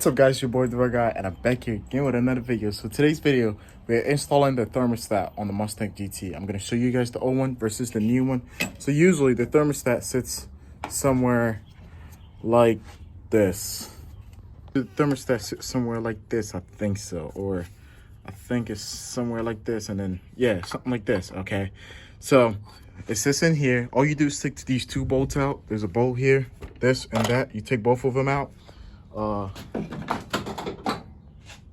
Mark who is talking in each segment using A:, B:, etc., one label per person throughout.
A: What's up guys, your boy the Red Guy, and I'm back here again with another video. So today's video, we're installing the thermostat on the Mustang GT. I'm going to show you guys the old one versus the new one. So usually the thermostat sits somewhere like this. The thermostat sits somewhere like this, I think so. Or I think it's somewhere like this, and then, yeah, something like this, okay? So it sits in here. All you do is take these two bolts out. There's a bolt here, this and that. You take both of them out.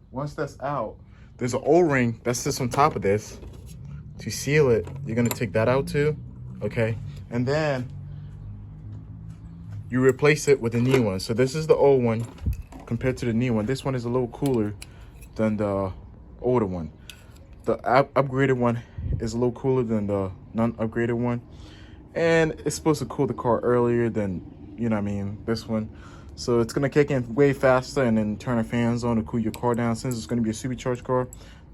A: Once that's out, there's an O-ring that sits on top of this to seal it. You're gonna take that out too, okay? And then you replace it with a new one. So this is the old one compared to the new one. This one is a little cooler than the older one. The upgraded one is a little cooler than the non-upgraded one, and it's supposed to cool the car earlier than, you know what I mean, this one. So it's gonna kick in way faster and then turn the fans on to cool your car down. Since it's gonna be a supercharged car,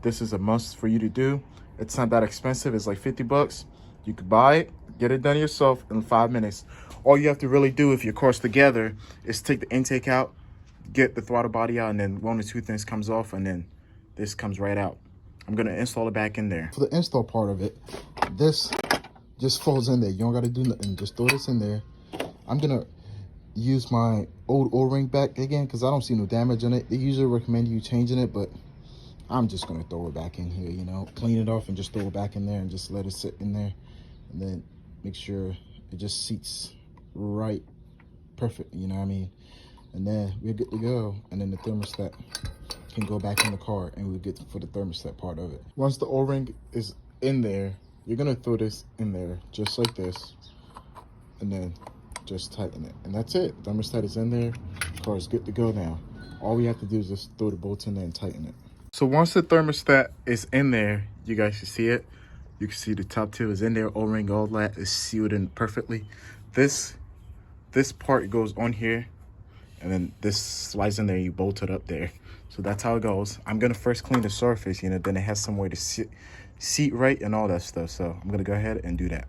A: this is a must for you to do. It's not that expensive, it's like 50 bucks. You could buy it, get it done yourself in 5 minutes. All you have to really do if your car's together is take the intake out, get the throttle body out, and then one or two things comes off, and then this comes right out. I'm gonna install it back in there. For the install part of it, this just falls in there. You don't gotta do nothing, just throw this in there. I'm gonna use my old O-ring back again because I don't see no damage in it. They usually recommend you changing it, but I'm just gonna throw it back in here, you know, clean it off and just throw it back in there and just let it sit in there, and then make sure it just seats right perfect, you know what I mean? And then we're good to go, and then the thermostat can go back in the car, and we're good for the thermostat part of it. Once the O-ring is in there, you're gonna throw this in there just like this, and then just tighten it, and that's it. Thermostat is in there, car is good to go now. All we have to do is just throw the bolts in there and tighten it. So once the thermostat is in there, you guys should see it. You can see the top two is in there, O-ring, all that is sealed in perfectly. This part goes on here, and then this slides in there, you bolt it up there. So that's how it goes. I'm gonna first clean the surface, you know, then it has somewhere to seat right and all that stuff. So I'm gonna go ahead and do that.